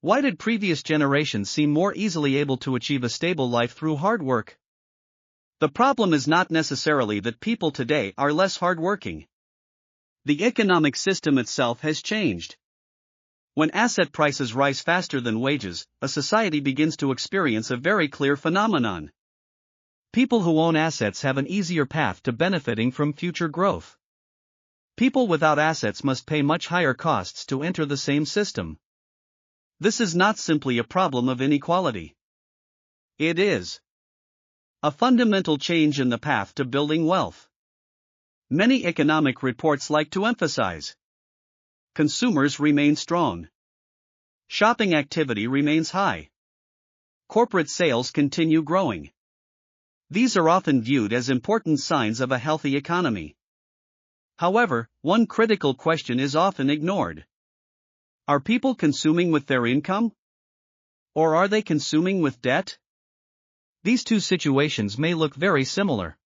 Why did previous generations seem more easily able to achieve a stable life through hard work? The problem is not necessarily that people today are less hardworking. The economic system itself has changed. When asset prices rise faster than wages, a society begins to experience a very clear phenomenon. People who own assets have an easier path to benefiting from future growth. People without assets must pay much higher costs to enter the same system. This is not simply a problem of inequality. It is a fundamental change in the path to building wealth. Many economic reports like to emphasize: consumers remain strong. Shopping activity remains high. Corporate sales continue growing. These are often viewed as important signs of a healthy economy. However, one critical question is often ignored. Are people consuming with their income? Or are they consuming with debt? These two situations may look very similar,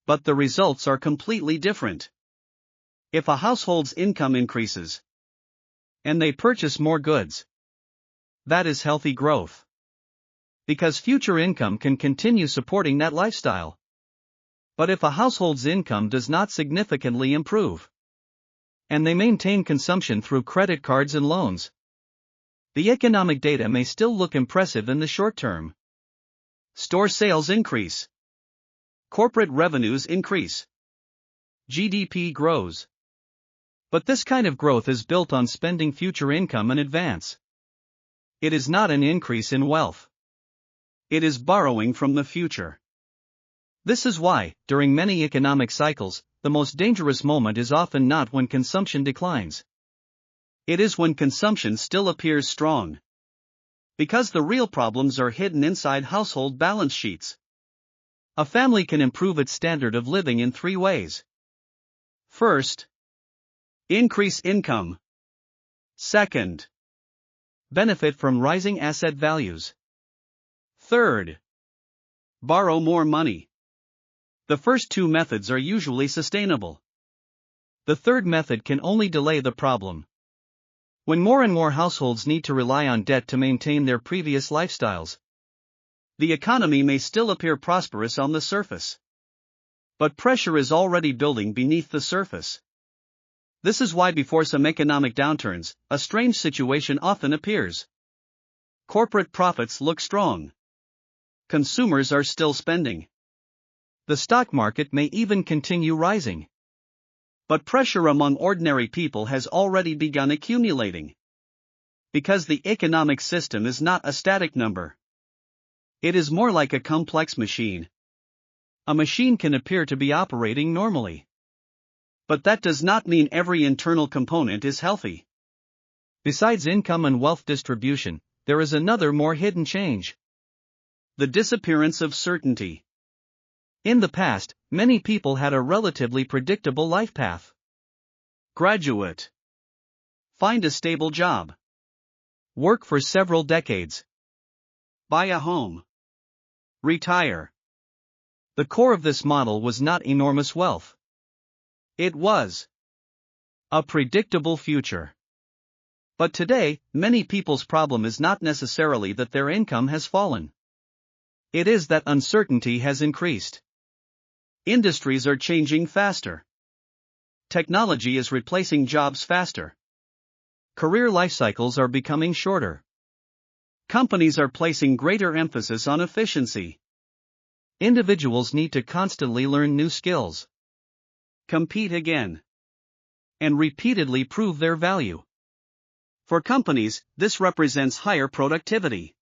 but the results are completely different. If a household's income increases, and they purchase more goods, that is healthy growth, because future income can continue supporting that lifestyle. But if a household's income does not significantly improve, and they maintain consumption through credit cards and loans, the economic data may still look impressive in the short term. Store sales increase. Corporate revenues increase. GDP grows. But this kind of growth is built on spending future income in advance. It is not an increase in wealth. It is borrowing from the future. This is why, during many economic cycles, the most dangerous moment is often not when consumption declines. It is when consumption still appears strong. Because the real problems are hidden inside household balance sheets. A family can improve its standard of living in 3 ways. First, increase income. Second, benefit from rising asset values. Third, borrow more money. The first 2 methods are usually sustainable. The third method can only delay the problem. When more and more households need to rely on debt to maintain their previous lifestyles, the economy may still appear prosperous on the surface. But pressure is already building beneath the surface. This is why before some economic downturns, a strange situation often appears. Corporate profits look strong. Consumers are still spending. The stock market may even continue rising. But pressure among ordinary people has already begun accumulating. Because the economic system is not a static number. It is more like a complex machine. A machine can appear to be operating normally. But that does not mean every internal component is healthy. Besides income and wealth distribution, there is another more hidden change. The disappearance of certainty. In the past, many people had a relatively predictable life path. Graduate. Find a stable job. Work for several decades. Buy a home. Retire. The core of this model was not enormous wealth. It was a predictable future. But today, many people's problem is not necessarily that their income has fallen. It is that uncertainty has increased. Industries are changing faster. Technology is replacing jobs faster. Career life cycles are becoming shorter. Companies are placing greater emphasis on efficiency. Individuals need to constantly learn new skills, compete again, and repeatedly prove their value. For companies, this represents higher productivity.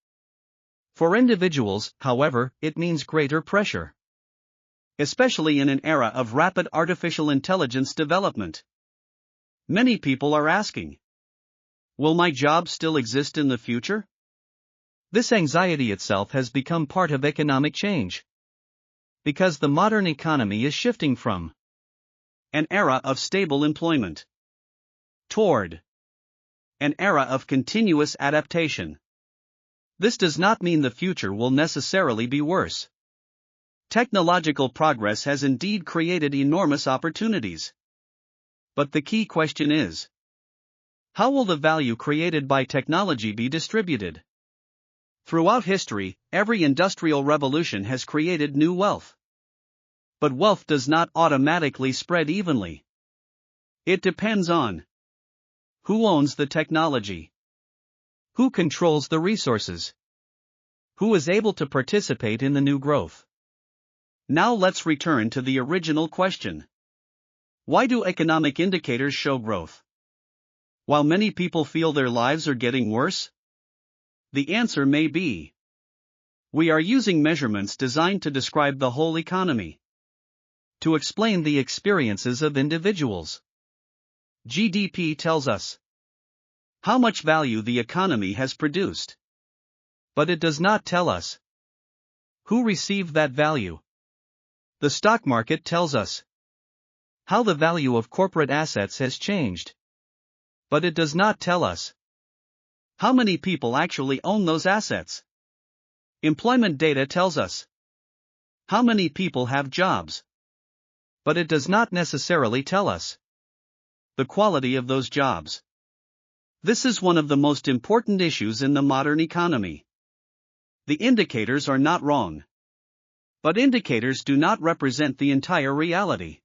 For individuals, however, it means greater pressure. Especially in an era of rapid artificial intelligence development. Many people are asking, will my job still exist in the future? This anxiety itself has become part of economic change. Because the modern economy is shifting from an era of stable employment toward an era of continuous adaptation. This does not mean the future will necessarily be worse. Technological progress has indeed created enormous opportunities. But the key question is, How will the value created by technology be distributed? Throughout history, every industrial revolution has created new wealth. But wealth does not automatically spread evenly. It depends on who owns the technology, who controls the resources, who is able to participate in the new growth. Now let's return to the original question. Why do economic indicators show growth while many people feel their lives are getting worse? The answer may be: we are using measurements designed to describe the whole economy, to explain the experiences of individuals. GDP tells us how much value the economy has produced. But it does not tell us who received that value. The stock market tells us how the value of corporate assets has changed. But it does not tell us how many people actually own those assets. Employment data tells us how many people have jobs. But it does not necessarily tell us the quality of those jobs. This is one of the most important issues in the modern economy. The indicators are not wrong. But indicators do not represent the entire reality.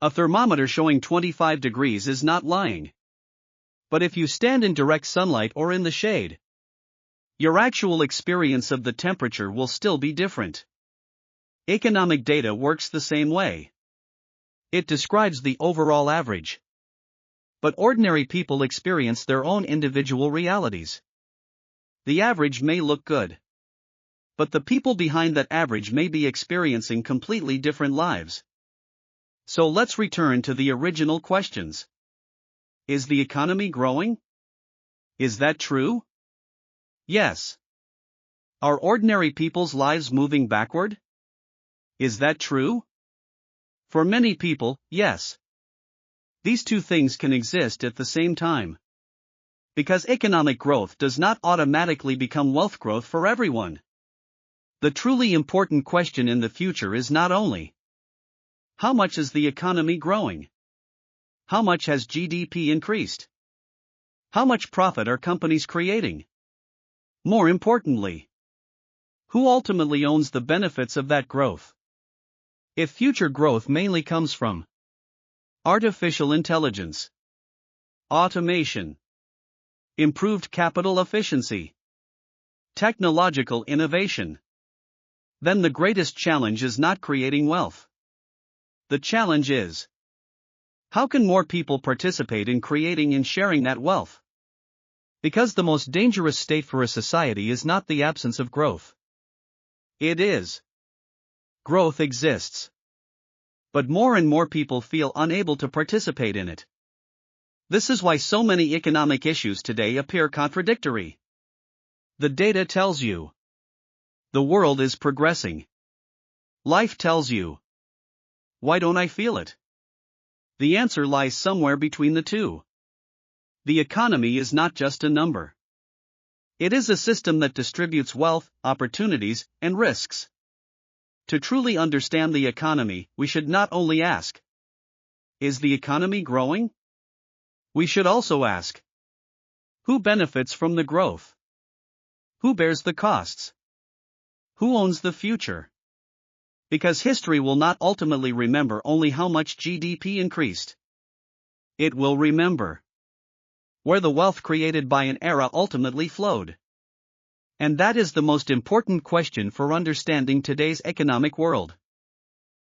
A thermometer showing 25 degrees is not lying. But if you stand in direct sunlight or in the shade, your actual experience of the temperature will still be different. Economic data works the same way. It describes the overall average. But ordinary people experience their own individual realities. The average may look good, but the people behind that average may be experiencing completely different lives. So let's return to the original questions. Is the economy growing? Is that true? Yes. Are ordinary people's lives moving backward? Is that true? For many people, yes. These two things can exist at the same time. Because economic growth does not automatically become wealth growth for everyone. The truly important question in the future is not only how much is the economy growing? How much has GDP increased? How much profit are companies creating? More importantly, who ultimately owns the benefits of that growth? If future growth mainly comes from artificial intelligence, automation, improved capital efficiency, technological innovation, then the greatest challenge is not creating wealth. The challenge is: how can more people participate in creating and sharing that wealth? Because the most dangerous state for a society is not the absence of growth. It is. Growth exists. But more and more people feel unable to participate in it. This is why so many economic issues today appear contradictory. The data tells you the world is progressing. Life tells you, why don't I feel it? The answer lies somewhere between the two. The economy is not just a number. It is a system that distributes wealth, opportunities, and risks. To truly understand the economy, we should not only ask, is the economy growing? We should also ask, who benefits from the growth? Who bears the costs? Who owns the future? Because history will not ultimately remember only how much GDP increased. It will remember where the wealth created by an era ultimately flowed. And that is the most important question for understanding today's economic world.